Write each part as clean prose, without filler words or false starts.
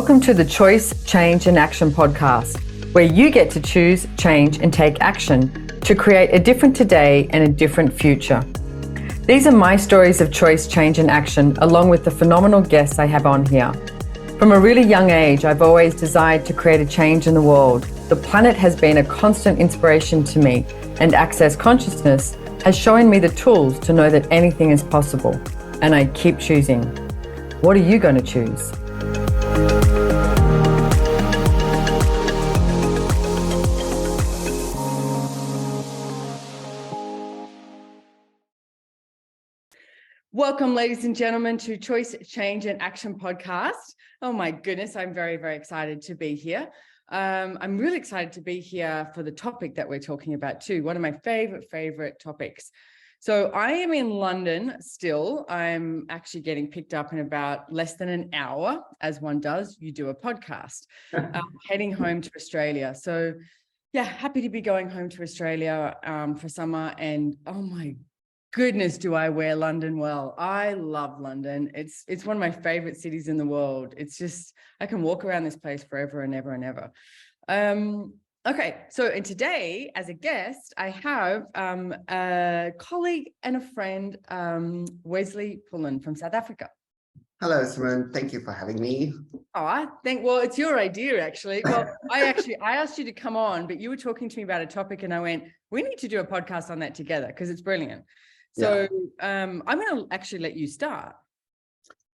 Welcome to the Choice, Change and Action podcast, where you get to choose, change and take action to create a different today and a different future. These are my stories of choice, change and action, along with the phenomenal guests I have on here. From a really young age, I've always desired to create a change in the world. The planet has been a constant inspiration to me, and Access Consciousness has shown me the tools to know that anything is possible. And I keep choosing. What are you going to choose? Welcome, ladies and gentlemen, to Choice, Change and Action podcast. Oh my goodness, I'm very, very excited to be here. I'm really excited to be here for the topic that we're talking about too. One of my favorite topics. So I am in London still. I'm actually getting picked up in about less than an hour, as one does. You do a podcast, heading home to Australia. So yeah, happy to be going home to Australia for summer. And oh my goodness, do I wear London well. I love London. It's one of my favorite cities in the world. It's just, I can walk around this place forever and ever and ever. Okay, so and today, as a guest, I have a colleague and a friend, Wesley Pullen from South Africa. Hello, Simone. Thank you for having me. Oh, well, it's your idea, actually. Well, I asked you to come on, but you were talking to me about a topic and I went, we need to do a podcast on that together because it's brilliant. So I'm going to actually let you start.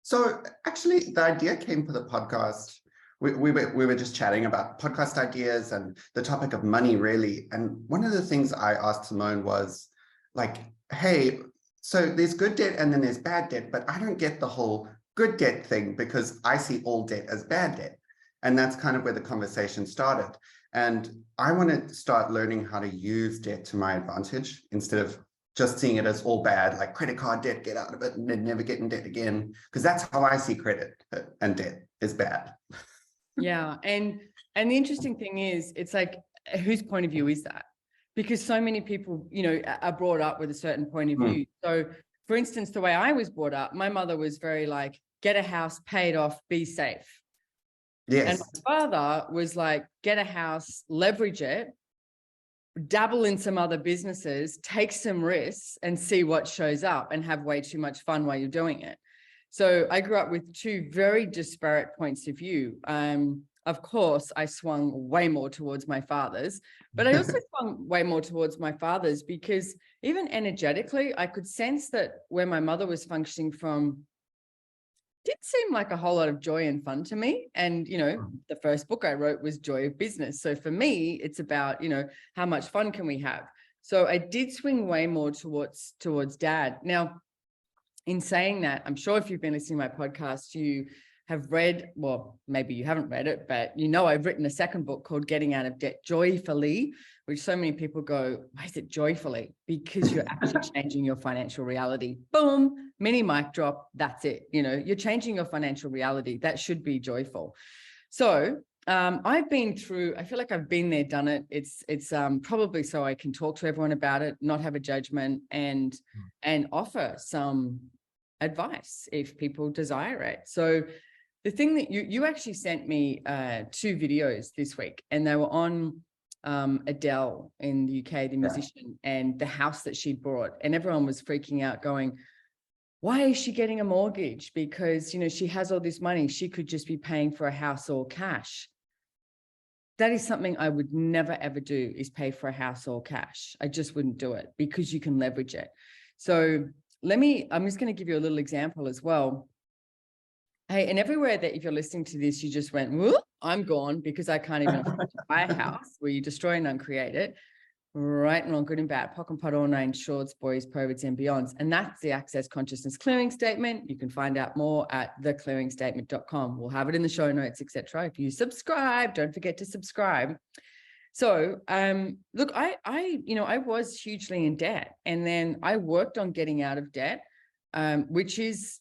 So actually, the idea came for the podcast. We were just chatting about podcast ideas and the topic of money, really. And one of the things I asked Simone was like, hey, so there's good debt and then there's bad debt, but I don't get the whole good debt thing because I see all debt as bad debt. And that's kind of where the conversation started. And I want to start learning how to use debt to my advantage instead of just seeing it as all bad, like credit card debt, get out of it and then never get in debt again. Because that's how I see credit and debt is bad. Yeah. And the interesting thing is, it's like, whose point of view is that? Because so many people, are brought up with a certain point of view. So for instance, the way I was brought up, my mother was very like, get a house, pay it off, be safe. Yes. And my father was like, get a house, leverage it, dabble in some other businesses, take some risks and see what shows up and have way too much fun while you're doing it. So I grew up with two very disparate points of view. Of course, I swung way more towards my father's, but I also swung way more towards my father's because even energetically, I could sense that where my mother was functioning from did seem like a whole lot of joy and fun to me. And, the first book I wrote was Joy of Business. So for me, it's about, how much fun can we have? So I did swing way more towards dad. Now, in saying that, I'm sure if you've been listening to my podcast, you have read, well, maybe you haven't read it, but I've written a second book called Getting Out of Debt Joyfully, which so many people go, why is it joyfully? Because you're actually changing your financial reality. Boom, mini mic drop, that's it. You're changing your financial reality. That should be joyful. So I've been through, I feel like I've been there, done it. It's probably so I can talk to everyone about it, not have a judgment and offer some advice if people desire it. So the thing that you actually sent me 2 videos this week, and they were on Adele in the UK, the musician, and the house that she bought, and everyone was freaking out going, why is she getting a mortgage? Because, she has all this money. She could just be paying for a house or cash. That is something I would never, ever do, is pay for a house or cash. I just wouldn't do it because you can leverage it. So I'm just going to give you a little example as well. Hey, and everywhere that if you're listening to this, you just went, whoop, I'm gone because I can't even afford to buy a house, where you destroy and uncreate it. Right and wrong, good and bad, pock and pot, all nine shorts, boys, perverts and beyonds. And that's the Access Consciousness Clearing Statement. You can find out more at theclearingstatement.com. We'll have it in the show notes, etc. If you subscribe, don't forget to subscribe. So, look, I was hugely in debt, and then I worked on getting out of debt, which is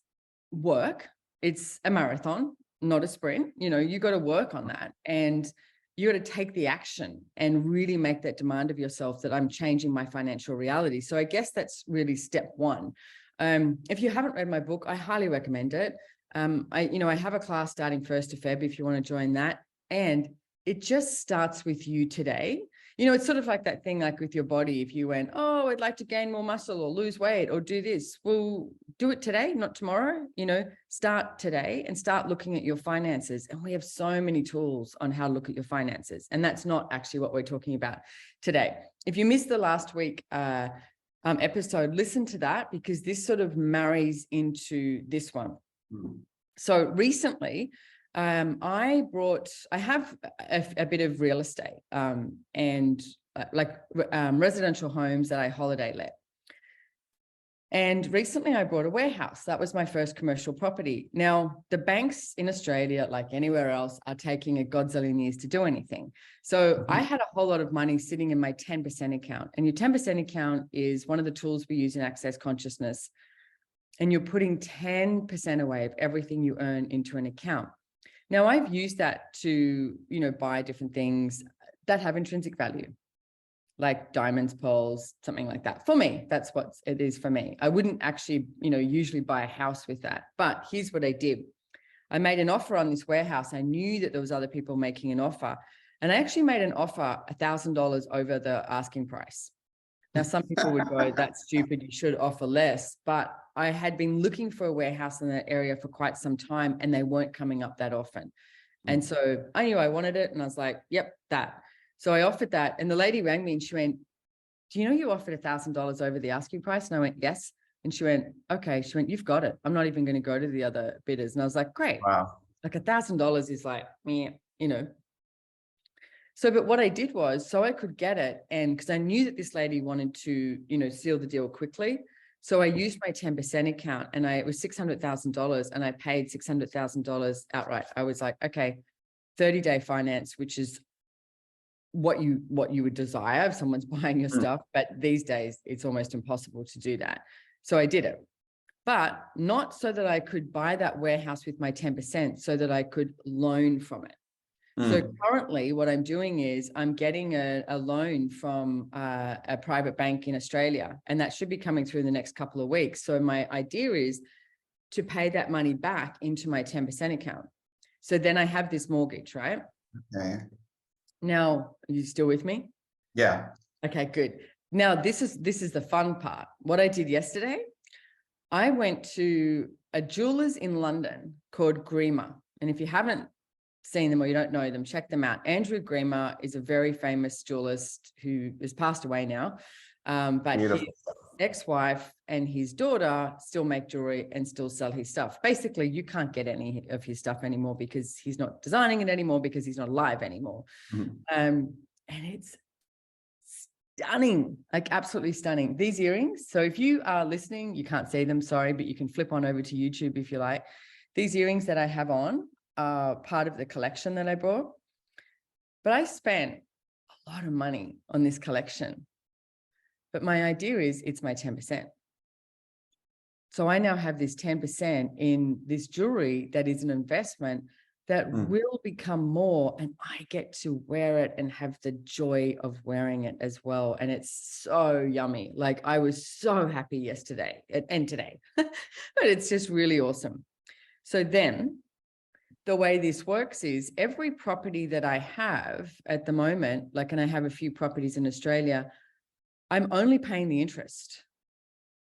work. It's a marathon, not a sprint. You got to work on that, and you got to take the action and really make that demand of yourself that I'm changing my financial reality. So I guess that's really step one. If you haven't read my book, I highly recommend it. I have a class starting 1st of Feb if you want to join that. And it just starts with you today. It's sort of like that thing, like with your body. If you went, oh, I'd like to gain more muscle or lose weight or do this, well, do it today, not tomorrow. Start today and start looking at your finances. And we have so many tools on how to look at your finances. And that's not actually what we're talking about today. If you missed the last week episode, listen to that, because this sort of marries into this one. So recently, I have a bit of real estate and residential homes that I holiday let. And recently I bought a warehouse. That was my first commercial property. Now, the banks in Australia, like anywhere else, are taking a godzillion years to do anything. So I had a whole lot of money sitting in my 10% account. And your 10% account is one of the tools we use in Access Consciousness. And you're putting 10% away of everything you earn into an account. Now, I've used that to, buy different things that have intrinsic value, like diamonds, pearls, something like that. For me, that's what it is for me. I wouldn't actually, usually buy a house with that. But here's what I did. I made an offer on this warehouse. I knew that there was other people making an offer. And I actually made an offer $1,000 over the asking price. Now, some people would go, that's stupid, you should offer less. But I had been looking for a warehouse in that area for quite some time, and they weren't coming up that often. And so I knew I wanted it, and I was like, yep, that. So I offered that, and the lady rang me and she went, do you know you offered $1,000 over the asking price? And I went, yes. And she went, okay. She went, you've got it. I'm not even going to go to the other bidders. And I was like, great. Wow. Like $1,000 is like, So, but what I did was, so I could get it, and because I knew that this lady wanted to, seal the deal quickly. So I used my 10% account, and it was $600,000, and I paid $600,000 outright. I was like, okay, 30-day finance, which is what you would desire if someone's buying your stuff. But these days it's almost impossible to do that. So I did it, but not so that I could buy that warehouse with my 10%, so that I could loan from it. So currently what I'm doing is I'm getting a loan from a private bank in Australia, and that should be coming through in the next couple of weeks. So my idea is to pay that money back into my 10% account. So then I have this mortgage, right? Okay. Now, are you still with me? Yeah. Okay, good. Now this is the fun part. What I did yesterday, I went to a jeweler's in London called Grima. And if you haven't seen them or you don't know them, check them out. Andrew Grima is a very famous jewelist who has passed away now. But his ex-wife and his daughter still make jewelry and still sell his stuff. Basically, you can't get any of his stuff anymore because he's not designing it anymore, because he's not alive anymore. And it's stunning, like absolutely stunning. These earrings. So if you are listening, you can't see them, sorry, but you can flip on over to YouTube if you like. These earrings that I have on are part of the collection that I brought. But I spent a lot of money on this collection. But my idea is it's my 10%. So I now have this 10% in this jewelry that is an investment that will become more, and I get to wear it and have the joy of wearing it as well. And it's so yummy. Like I was so happy yesterday and today, but it's just really awesome. So then the way this works is every property that I have at the moment, like, and I have a few properties in Australia, I'm only paying the interest.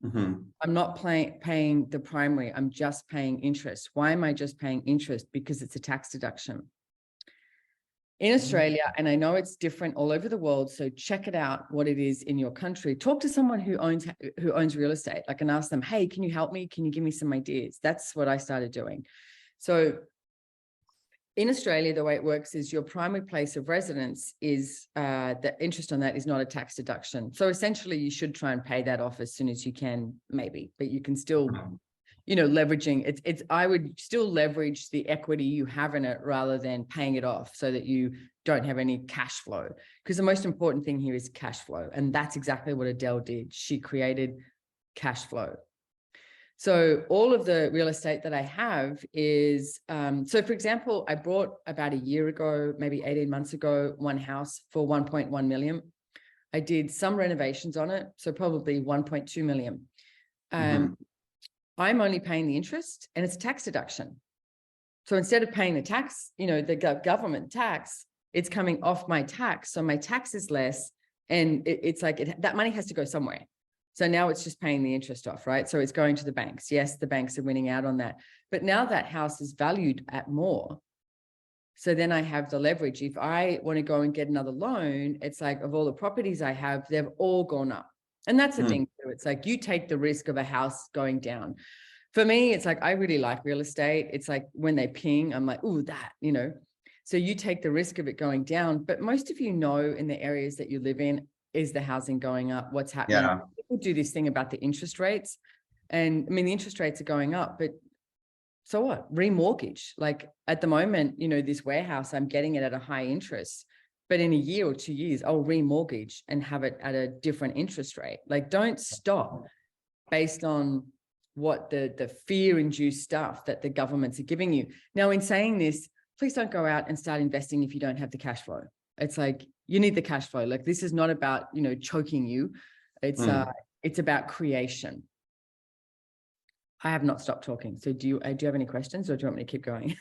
I'm not paying the primary. I'm just paying interest. Why am I just paying interest? Because it's a tax deduction. In Australia, and I know it's different all over the world, so check it out what it is in your country. Talk to someone who owns real estate, like, and ask them, hey, can you help me? Can you give me some ideas? That's what I started doing. So in Australia, the way it works is your primary place of residence is the interest on that is not a tax deduction. So essentially you should try and pay that off as soon as you can, maybe, but you can still, leveraging it's I would still leverage the equity you have in it rather than paying it off so that you don't have any cash flow. Because the most important thing here is cash flow. And that's exactly what Adele did. She created cash flow. So all of the real estate that I have is, so for example, I bought about a year ago, maybe 18 months ago, one house for 1.1 million. I did some renovations on it, so probably 1.2 million. I'm only paying the interest and it's a tax deduction. So instead of paying the tax, the government tax, it's coming off my tax. So my tax is less, and it's like that money has to go somewhere. So now it's just paying the interest off, right? So it's going to the banks. Yes, the banks are winning out on that. But now that house is valued at more. So then I have the leverage. If I want to go and get another loan, it's like, of all the properties I have, they've all gone up. And that's the thing too. It's like you take the risk of a house going down. For me, it's like, I really like real estate. It's like when they ping, I'm like, ooh, that, So you take the risk of it going down. But most of in the areas that you live in, is the housing going up? What's happening? Yeah. People do this thing about the interest rates. And I mean, the interest rates are going up, but so what? Remortgage. Like at the moment, this warehouse, I'm getting it at a high interest, but in a year or 2 years, I'll remortgage and have it at a different interest rate. Like, don't stop based on what the fear-induced stuff that the governments are giving you. Now, in saying this, please don't go out and start investing if you don't have the cash flow. It's like, you need the cash flow. Like, this is not about, choking you. It's about creation. I have not stopped talking. So do you have any questions, or do you want me to keep going?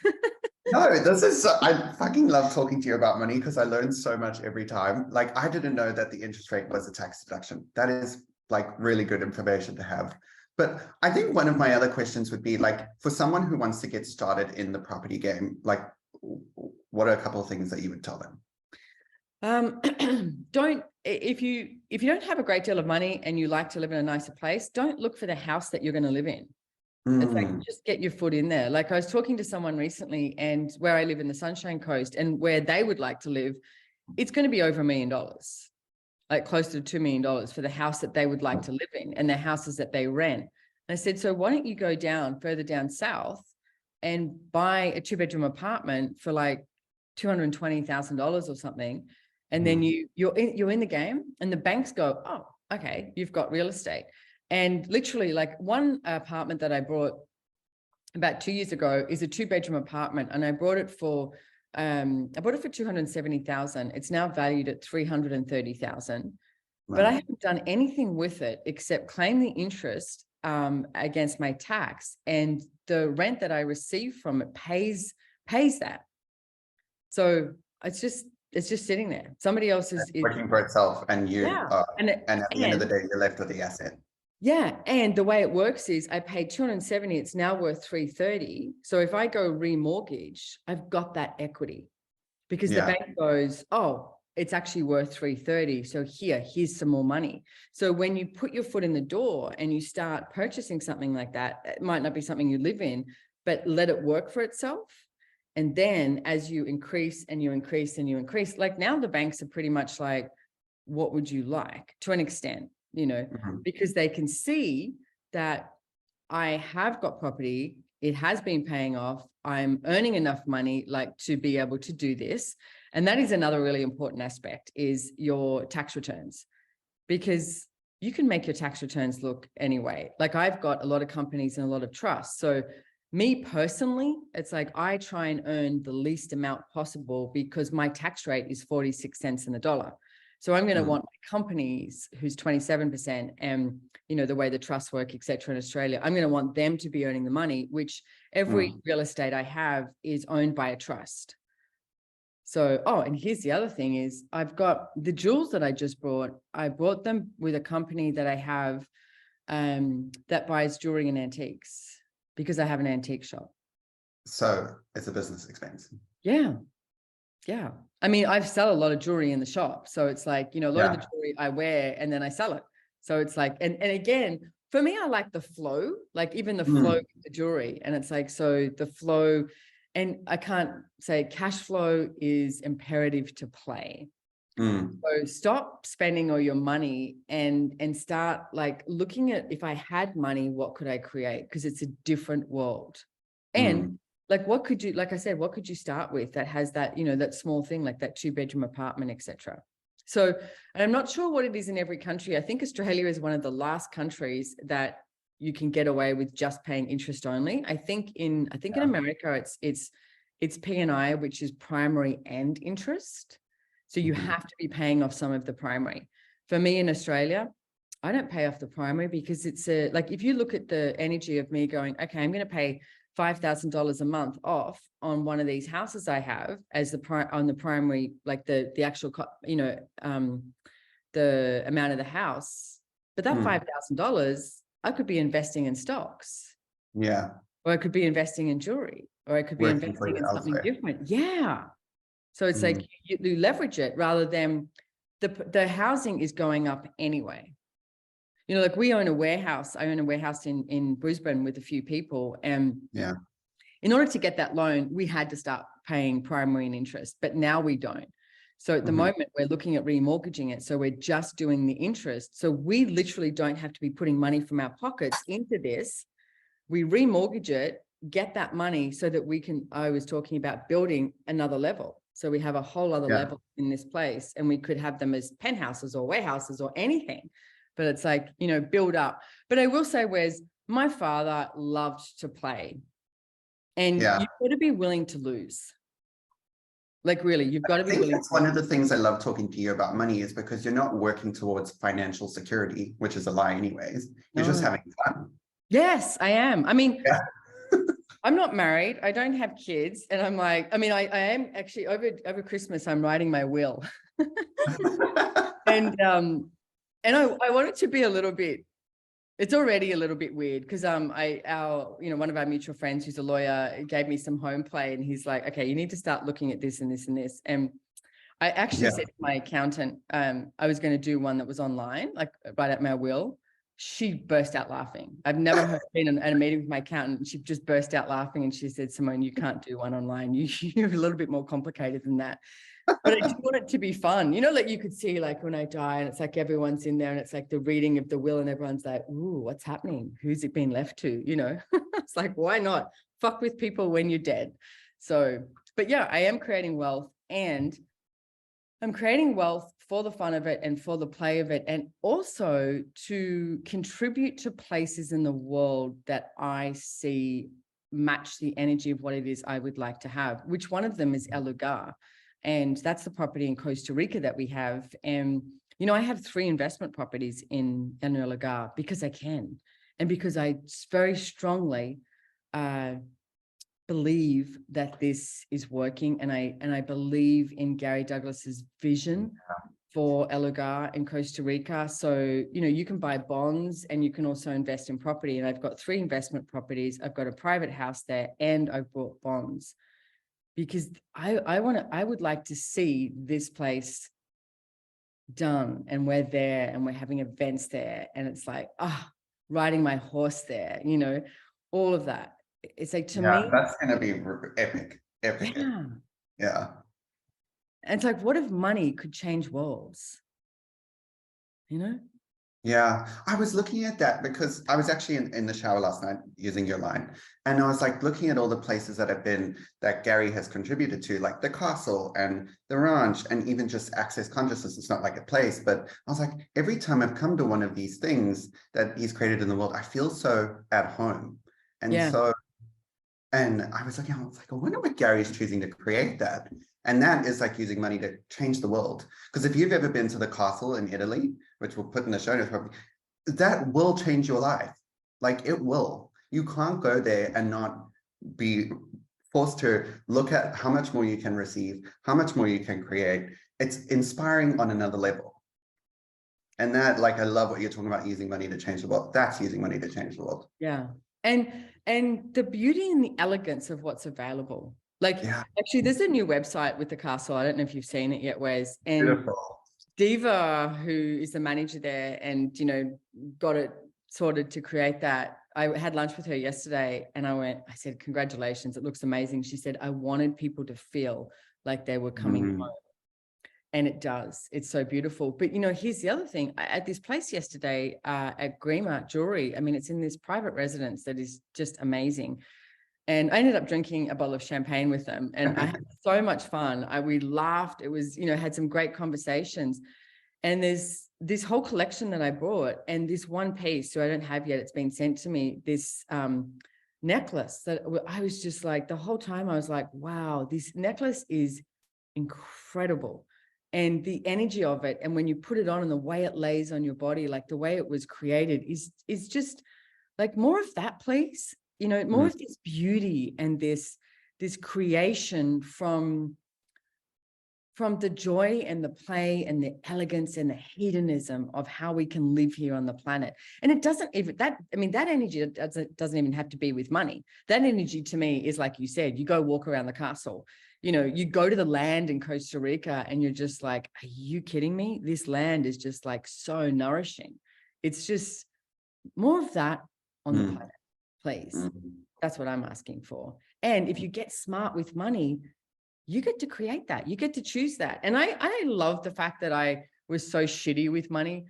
No, I fucking love talking to you about money because I learn so much every time. Like, I didn't know that the interest rate was a tax deduction. That is like really good information to have. But I think one of my other questions would be, like, for someone who wants to get started in the property game, like, what are a couple of things that you would tell them? If you don't have a great deal of money and you like to live in a nicer place, don't look for the house that you're going to live in. It's like, just get your foot in there. Like, I was talking to someone recently, and where I live in the Sunshine Coast, and where they would like to live, it's going to be over $1 million, like close to $2 million for the house that they would like to live in, and the houses that they rent. And I said, so why don't you go further down south and buy a 2-bedroom apartment for like $220,000 or something, and then you're in the game, and the banks go, oh, okay, you've got real estate. And literally, like, one apartment that I bought about 2 years ago is a 2-bedroom apartment, and I bought it for $270,000. It's now valued at $330,000. Wow. But I haven't done anything with it except claim the interest against my tax, and the rent that I receive from it pays that. So it's just sitting there. Somebody else is working for itself, and you and at the end of the day, you're left with the asset. Yeah. And the way it works is I paid $270, it's now worth $330. So if I go remortgage, I've got that equity, because the bank goes, oh, it's actually worth $330. So here's some more money. So when you put your foot in the door and you start purchasing something like that, it might not be something you live in, but let it work for itself. And then as you increase and you increase and you increase, like now the banks are pretty much like, what would you like, to an extent, because they can see that I have got property, it has been paying off, I'm earning enough money, like, to be able to do this. And that is another really important aspect, is your tax returns, because you can make your tax returns look anyway. Like, I've got a lot of companies and a lot of trusts. So me personally, it's like, I try and earn the least amount possible, because my tax rate is 46 cents in the dollar. So I'm going to want my companies who's 27%, and, the way the trusts work, et cetera, in Australia, I'm going to want them to be earning the money, which every real estate I have is owned by a trust. So, and here's the other thing is, I've got the jewels that I just bought. I bought them with a company that I have that buys jewelry and antiques, because I have an antique shop. So it's a business expense. Yeah. Yeah. I mean, I sell a lot of jewelry in the shop. So it's like, a lot of the jewelry I wear and then I sell it. So it's like, and again, for me, I like the flow, like even the flow of the jewelry. And it's like, so the flow, and I can't say cash flow is imperative to play. So stop spending all your money and start like looking at, if I had money, what could I create? Because it's a different world. And like, what could you, like I said, what could you start with that has that, that small thing, like that 2-bedroom apartment, etc. So, and I'm not sure what it is in every country. I think Australia is one of the last countries that you can get away with just paying interest only. I think in America, it's P&I, which is primary and interest. So you have to be paying off some of the primary. For me in Australia, I don't pay off the primary because it's like, if you look at the energy of me going, okay, I'm going to pay $5,000 a month off on one of these houses I have as on the primary, like the actual, the amount of the house, but that $5,000, I could be investing in stocks. Yeah. Or I could be investing in jewelry, or I could be Working for investing you in something elsewhere. different. Yeah. So it's like you leverage it rather than the housing is going up anyway. You know, like we own a warehouse. I own a warehouse in Brisbane with a few people. And Yeah. in order to get that loan, we had to start paying primary and interest, but now we don't. So at the moment, we're looking at remortgaging it. So we're just doing the interest. So we literally don't have to be putting money from our pockets into this. We remortgage it, get that money so that we can, I was talking about building another level. So we have a whole other level in this place, and we could have them as penthouses or warehouses or anything. But it's like, you know, build up. But I will say, Wes, my father loved to play. And you've got to be willing to lose. Like, really, you've got to be willing. That's one of the things I love talking to you about money, is because you're not working towards financial security, which is a lie anyways. You're just having fun. Yes, I am. I mean, I'm not married. I don't have kids. And I'm like, I mean, I am actually over Christmas, I'm writing my will. And I want it to be a little bit, it's already a little bit weird because one of our mutual friends who's a lawyer gave me some home play, and he's like, okay, you need to start looking at this and this and this. And I actually said to my accountant, I was going to do one that was online, like write out my will. She burst out laughing. I've never been at a meeting with my accountant, and she just burst out laughing, and she said, Simone, you can't do one online. You're a little bit more complicated than that. But I just want it to be fun. You know, like you could see, like when I die and it's like everyone's in there and it's like the reading of the will and everyone's like, ooh, what's happening? Who's it been left to? You know, it's like, why not fuck with people when you're dead? So, but yeah, I am creating wealth, and I'm creating wealth for the fun of it and for the play of it, and also to contribute to places in the world that I see match the energy of what it is I would like to have, which one of them is El Lugar. And that's the property in Costa Rica that we have. And, you know, I have 3 investment properties in El Lugar because I can, and because I very strongly believe that this is working. And I believe in Gary Douglas's vision for El Lugar in Costa Rica. So, you know, you can buy bonds and you can also invest in property. And I've got 3 investment properties. I've got a private house there, and I've bought bonds. Because I would like to see this place done, and we're there and we're having events there, and it's like, riding my horse there, you know, all of that. It's like, to me, that's going to be epic. Yeah. And it's like, what if money could change worlds? You know? Yeah, I was looking at that because I was actually in the shower last night using your line, and I was like looking at all the places that I've been that Gary has contributed to, like the castle and the ranch, and even just Access Consciousness. It's not like a place, but I was like, every time I've come to one of these things that he's created in the world, I feel so at home. And and I was like, I wonder what Gary's choosing to create that. And that is like using money to change the world. Because if you've ever been to the castle in Italy, which we'll put in the show notes, that will change your life. Like, it will. You can't go there and not be forced to look at how much more you can receive, how much more you can create. It's inspiring on another level. And that, like, I love what you're talking about, using money to change the world. That's using money to change the world. Yeah. And the beauty and the elegance of what's available. Like, actually, there's a new website with the castle. I don't know if you've seen it yet, Wes. And Beautiful. Diva, who is the manager there and, you know, got it sorted to create that. I had lunch with her yesterday, and I said, congratulations, it looks amazing. She said, I wanted people to feel like they were coming home. And it does. It's so beautiful. But, you know, here's the other thing. At this place yesterday, at Grima Jewelry, I mean, it's in this private residence that is just amazing. And I ended up drinking a bottle of champagne with them, and I had so much fun. We laughed. It was, you know, had some great conversations. And there's this whole collection that I brought, and this one piece, so I don't have yet, it's been sent to me, this necklace that I was just like, the whole time I was like, wow, this necklace is incredible. and the energy of it. And when you put it on and the way it lays on your body, like the way it was created is just like more of that, please. You know, more of this beauty and this creation from the joy and the play and the elegance and the hedonism of how we can live here on the planet. And it doesn't even that energy doesn't even have to be with money. That energy to me is, like you said, you go walk around the castle, you know, you go to the land in Costa Rica and you're just like, are you kidding me? This land is just like so nourishing. It's just more of that on the planet, please. That's what I'm asking for. And if you get smart with money, you get to create that. You get to choose that. And I love the fact that I was so shitty with money,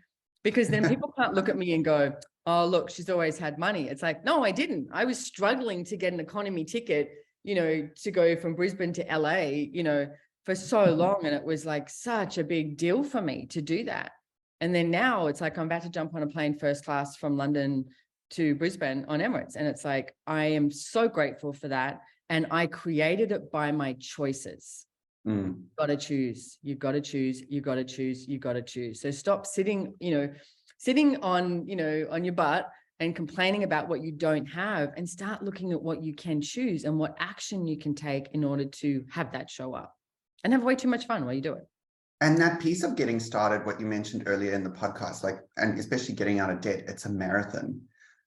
because then people can't look at me and go, oh, look, she's always had money. It's like, no, I didn't. I was struggling to get an economy ticket, you know, to go from Brisbane to LA, you know, for so long. And it was like such a big deal for me to do that. And then now it's like, I'm about to jump on a plane first class from London to Brisbane on Emirates. And it's like, I am so grateful for that. And I created it by my choices. You've got to choose. You've got to choose. You've got to choose. You've got to choose. So stop sitting on, you know, on your butt and complaining about what you don't have, and start looking at what you can choose and what action you can take in order to have that show up and have way too much fun while you do it. And that piece of getting started, what you mentioned earlier in the podcast, like, and especially getting out of debt, it's a marathon.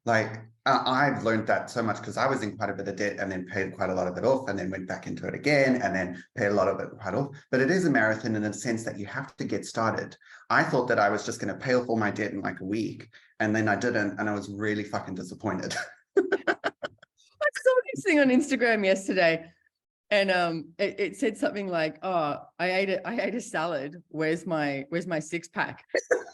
Like, I've learned that so much because I was in quite a bit of debt and then paid quite a lot of it off and then went back into it again and then paid a lot of it right off. But it is a marathon in the sense that you have to get started. I thought that I was just going to pay off all my debt in like a week, and then I didn't, and I was really fucking disappointed. I saw this thing on Instagram yesterday, and it said something like, oh, I ate a salad. Where's my six pack?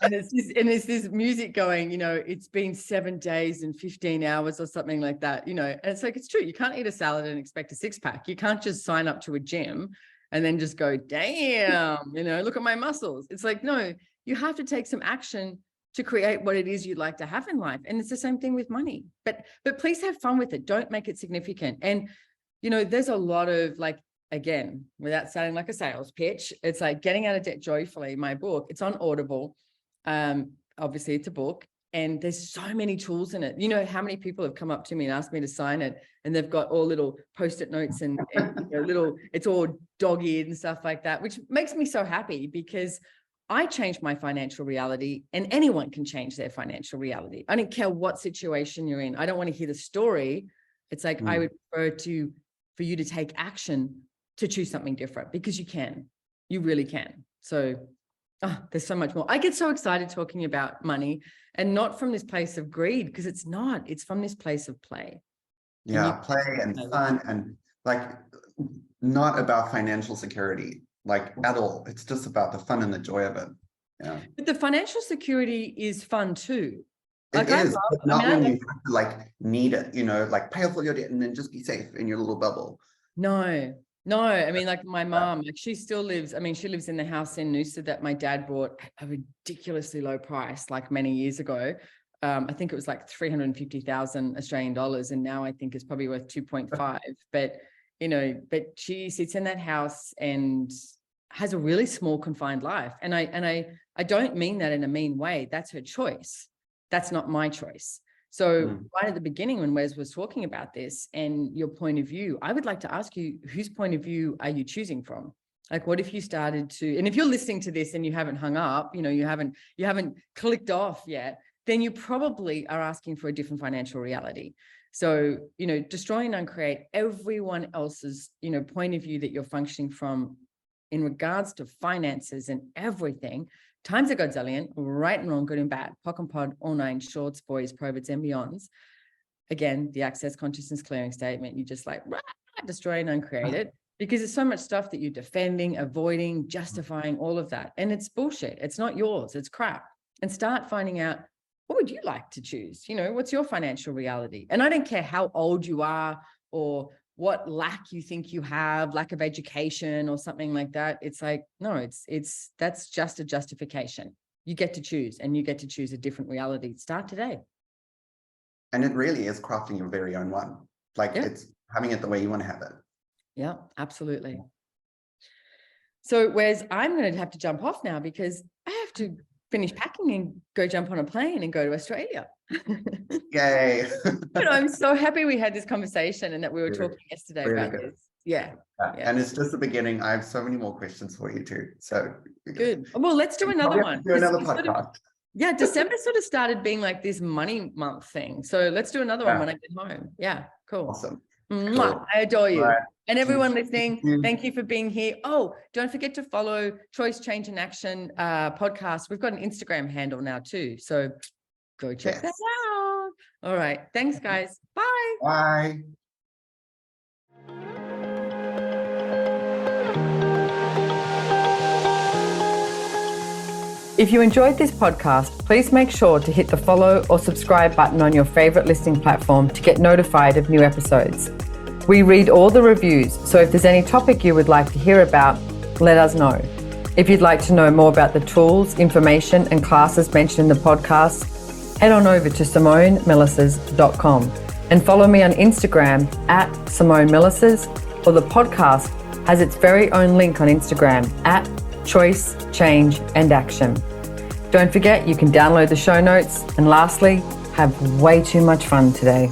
And it's this music going, you know, it's been 7 days and 15 hours or something like that, you know. And it's like, it's true. You can't eat a salad and expect a six pack. You can't just sign up to a gym and then just go, damn, you know, look at my muscles. It's like, no, you have to take some action to create what it is you'd like to have in life. And it's the same thing with money. But please have fun with it. Don't make it significant. And you know, there's a lot of, like, again, without sounding like a sales pitch, it's like Getting Out of Debt Joyfully, my book. It's on Audible. Obviously it's a book, and there's so many tools in it. You know how many people have come up to me and asked me to sign it, and they've got all little Post-it notes and you know, little, it's all dog-eared and stuff like that, which makes me so happy, because I changed my financial reality, and anyone can change their financial reality. I don't care what situation you're in. I don't want to hear the story. It's like, I would prefer for you to take action to choose something different, because you really can. So there's so much more. I get so excited talking about money, and not from this place of greed, because it's not, it's from this place of play. Yeah, play and fun, and like, not about financial security, like, at all. It's just about the fun and the joy of it. Yeah. But the financial security is fun too. It is, but not when you have to like need it, you know, like pay off all your debt and then just be safe in your little bubble. No, I mean, like my mom, like she still lives, I mean, she lives in the house in Noosa that my dad bought at a ridiculously low price, like many years ago. I think it was like 350,000 Australian dollars. And now I think it's probably worth 2.5, but you know, but she sits in that house and has a really small confined life. And I don't mean that in a mean way. That's her choice. That's not my choice. So right at the beginning, when Wes was talking about this and your point of view, I would like to ask you, whose point of view are you choosing from? Like, what if you started to, and if you're listening to this and you haven't hung up, you know, you haven't clicked off yet, then you probably are asking for a different financial reality. So, you know, destroy and uncreate everyone else's, you know, point of view that you're functioning from in regards to finances and everything. Times a godzillion, right and wrong, good and bad, POC and POD, all nine, shorts, boys, proverts, and beyonds. Again, the Access Consciousness Clearing Statement, you just like destroy and uncreate it, because there's so much stuff that you're defending, avoiding, justifying, all of that. And it's bullshit. It's not yours. It's crap. And start finding out, what would you like to choose? You know, what's your financial reality? And I don't care how old you are or what lack you think you have, lack of education or something like that. It's like, no, that's just a justification. You get to choose, and you get to choose a different reality. Start today. And it really is crafting your very own one. Like, it's having it the way you want to have it. Yeah, absolutely. So whereas I'm going to have to jump off now because I have to finish packing and go jump on a plane and go to Australia. Yay. I'm so happy we had this conversation and that we were talking yesterday really about good. this. Yeah. And it's just the beginning. I have so many more questions for you too. So good. Well, let's do another one. Do another podcast. Yeah, December sort of started being like this money month thing. So let's do another one when I get home. Yeah, cool. Awesome. Cool. I adore you. Right. And everyone listening, thank you for being here. Oh, don't forget to follow Choice, Change and Action podcast. We've got an Instagram handle now too. So go check that out. All right. Thanks, guys. Bye. Bye. If you enjoyed this podcast, please make sure to hit the follow or subscribe button on your favorite listening platform to get notified of new episodes. We read all the reviews, so if there's any topic you would like to hear about, let us know. If you'd like to know more about the tools, information, and classes mentioned in the podcast, head on over to SimoneMilasas.com and follow me on Instagram at Simone Milasas, or the podcast has its very own link on Instagram at Choice, Change and Action. Don't forget, you can download the show notes. And lastly, have way too much fun today.